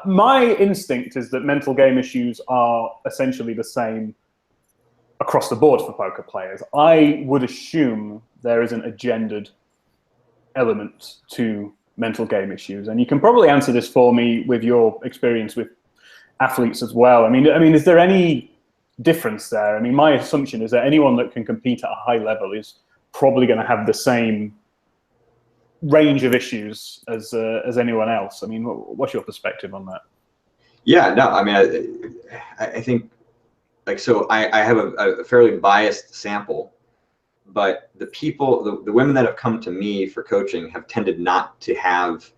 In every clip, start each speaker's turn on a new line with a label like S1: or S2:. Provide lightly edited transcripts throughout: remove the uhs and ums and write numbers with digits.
S1: My instinct is that mental game issues are essentially the same across the board for poker players. I would assume there isn't a gendered element to mental game issues, and you can probably answer this for me with your experience with athletes as well. I mean, is there any difference there? I mean, my assumption is that anyone that can compete at a high level is probably going to have the same range of issues as anyone else. I mean, what's your perspective on that?
S2: Yeah, no, I mean, I think, like, so I have a fairly biased sample, but the people, the women that have come to me for coaching have tended not to have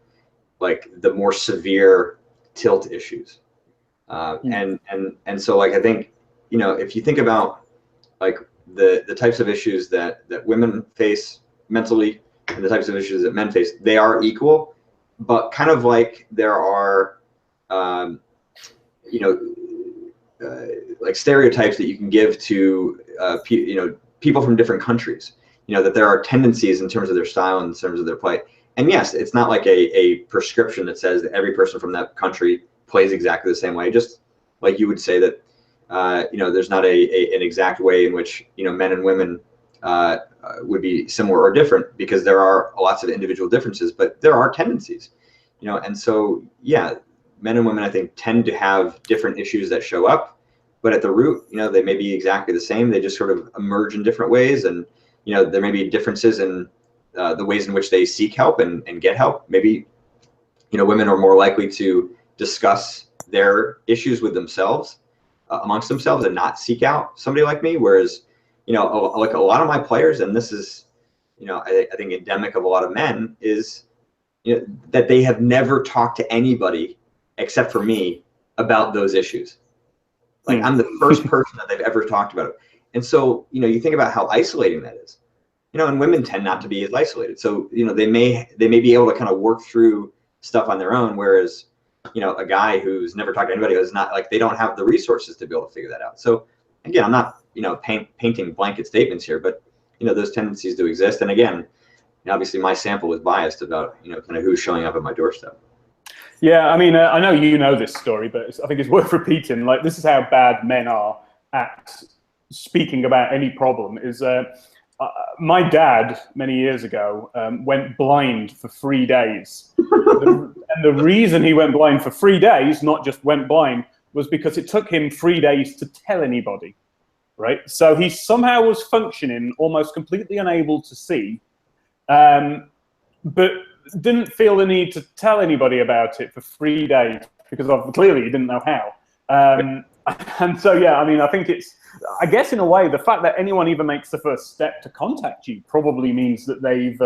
S2: like the more severe tilt issues. And so, like, I think, you know, if you think about like the types of issues that women face mentally and the types of issues that men face, they are equal, but kind of like there are, you know, like stereotypes that you can give to, you know, people from different countries, you know, that there are tendencies in terms of their style and in terms of their play. And yes, it's not like a prescription that says that every person from that country plays exactly the same way. Just like you would say that, you know, there's not an exact way in which, you know, men and women would be similar or different, because there are lots of individual differences, but there are tendencies, you know. And so, yeah, men and women, I think, tend to have different issues that show up, but at the root, you know, they may be exactly the same. They just sort of emerge in different ways. And, you know, there may be differences in the ways in which they seek help and get help. Maybe, you know, women are more likely to discuss their issues with themselves, amongst themselves, and not seek out somebody like me. Whereas, you know, like a lot of my players, and this is, you know, I think endemic of a lot of men, is, you know, that they have never talked to anybody except for me about those issues. Like, I'm the first person that they've ever talked about it. And so, you know, you think about how isolating that is, you know, and women tend not to be as isolated. So, you know, they may be able to kind of work through stuff on their own. Whereas, you know, a guy who's never talked to anybody is not, like, they don't have the resources to be able to figure that out. So again, I'm not, you know, painting blanket statements here, but, you know, those tendencies do exist. And again, you know, obviously my sample is biased about, you know, kind of who's showing up at my doorstep.
S1: Yeah, I mean, I know you know this story, but I think it's worth repeating. Like, this is how bad men are at speaking about any problem. Is my dad, many years ago, went blind for 3 days. And the reason he went blind for 3 days, not just went blind, was because it took him 3 days to tell anybody, right? So he somehow was functioning almost completely unable to see, but didn't feel the need to tell anybody about it for 3 days, because clearly he didn't know how. And so, yeah, I mean, I think it's, I guess in a way, the fact that anyone even makes the first step to contact you probably means that they've,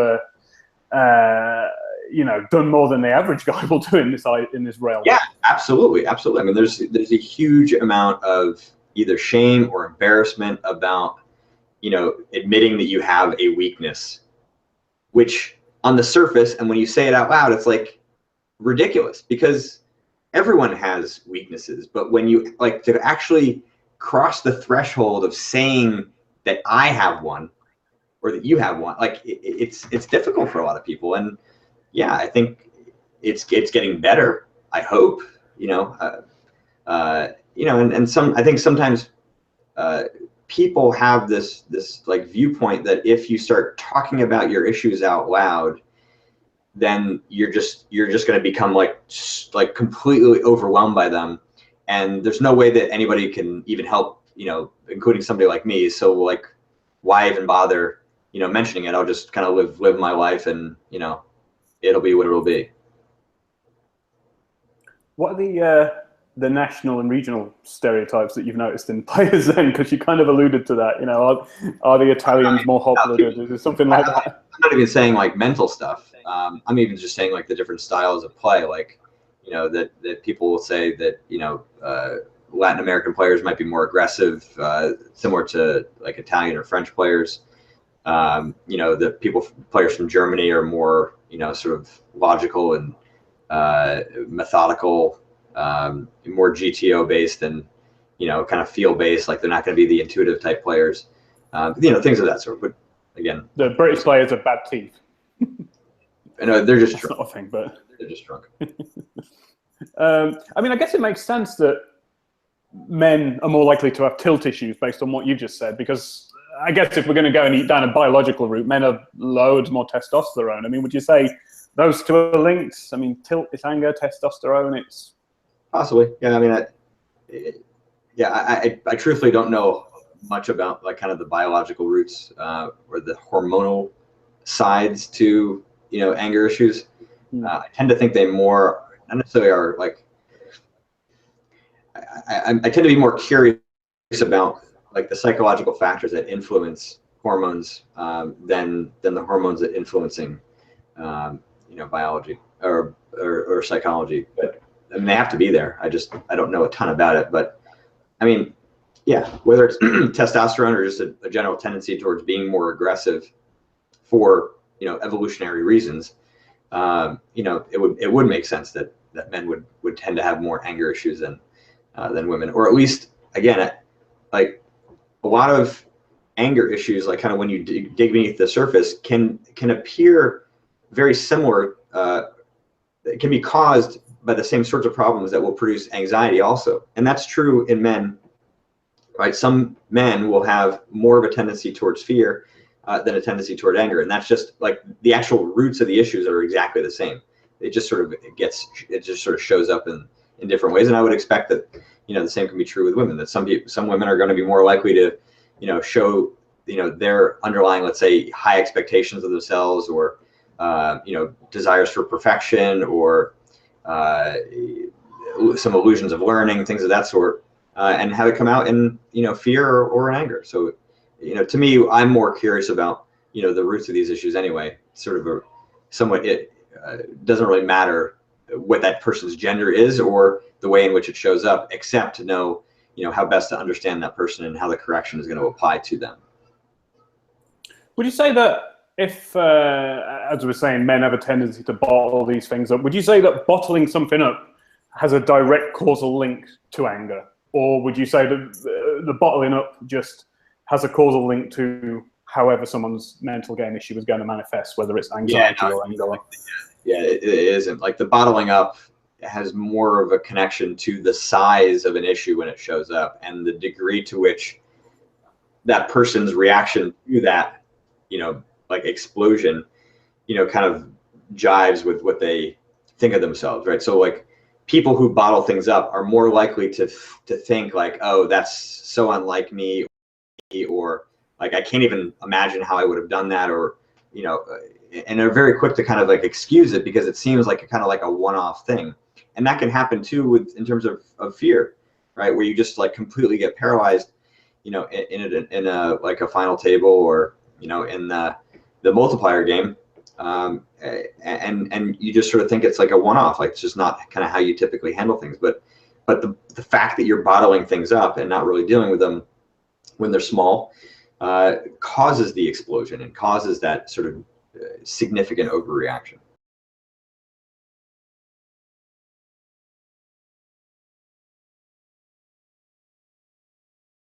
S1: you know, done more than the average guy will do in this realm.
S2: Yeah, absolutely, absolutely. I mean, there's a huge amount of either shame or embarrassment about, you know, admitting that you have a weakness, which on the surface, and when you say it out loud, it's like ridiculous, because everyone has weaknesses. But when you, like, to actually cross the threshold of saying that I have one or that you have one, like, it's difficult for a lot of people. And yeah, I think it's getting better, I hope, you know. You know, and I think sometimes people have this like viewpoint that if you start talking about your issues out loud, then you're just going to become like completely overwhelmed by them, and there's no way that anybody can even help, you know, including somebody like me. So, like, why even bother, you know, mentioning it? I'll just kind of live my life, and, you know, it'll be what it'll be.
S1: What are the national and regional stereotypes that you've noticed in players then? Because you kind of alluded to that, you know, are the Italians more hot-blooded? Is there something like that?
S2: I'm not even saying like mental stuff. I'm even just saying like the different styles of play, like, you know, that people will say that, you know, Latin American players might be more aggressive, similar to like Italian or French players. You know, players from Germany are more, you know, sort of logical and methodical, more GTO based and, you know, kind of feel based. Like, they're not going to be the intuitive type players, you know, things of that sort. But again,
S1: the British players have bad teeth.
S2: I know they're just
S1: drunk. Not a thing, but
S2: they're just drunk.
S1: I mean, I guess it makes sense that men are more likely to have tilt issues based on what you just said, because I guess if we're going to go and eat down a biological route, men have loads more testosterone. I mean, would you say those two are linked? I mean, tilt is anger, testosterone, it's...
S2: Possibly, yeah. I mean, I truthfully don't know much about like kind of the biological roots or the hormonal sides to, you know, anger issues. I tend to think they more, not necessarily are like, I tend to be more curious about like the psychological factors that influence hormones than the hormones that influencing you know, biology or psychology. But I mean, they have to be there. I don't know a ton about it, but I mean, yeah, whether it's testosterone or just a general tendency towards being more aggressive for, you know, evolutionary reasons, you know, it would make sense that men would tend to have more anger issues than women, or at least, again, like a lot of anger issues, like kind of when you dig beneath the surface, can appear very similar. It can be caused by the same sorts of problems that will produce anxiety also, and that's true in men. Right, some men will have more of a tendency towards fear than a tendency toward anger, and that's just like the actual roots of the issues are exactly the same. It just sort of shows up in different ways, and I would expect that, you know, the same can be true with women. That some women are going to be more likely to, you know, show, you know, their underlying, let's say, high expectations of themselves, or you know, desires for perfection, or some illusions of learning, things of that sort. And have it come out in, you know, fear or in anger. So, you know, to me, I'm more curious about, you know, the roots of these issues anyway. Sort of it doesn't really matter what that person's gender is or the way in which it shows up, except to know, you know, how best to understand that person and how the correction is going to apply to them.
S1: Would you say that if, as we were saying, men have a tendency to bottle these things up, would you say that bottling something up has a direct causal link to anger? Or would you say that the bottling up just has a causal link to however someone's mental game issue is going to manifest, whether it's anxiety or anger?
S2: Yeah, it isn't. Like the bottling up has more of a connection to the size of an issue when it shows up, and the degree to which that person's reaction to that, you know, like explosion, you know, kind of jives with what they think of themselves, right? So like, people who bottle things up are more likely to think like, oh, that's so unlike me, or like, I can't even imagine how I would have done that, or, you know, and they're very quick to kind of like excuse it because it seems like kind of like a one-off thing. And that can happen too in terms of fear, right? Where you just like completely get paralyzed, you know, in a like a final table, or, you know, in the multiplier game. And you just sort of think it's like a one-off, like it's just not kind of how you typically handle things. But the fact that you're bottling things up and not really dealing with them when they're small causes the explosion and causes that sort of significant overreaction.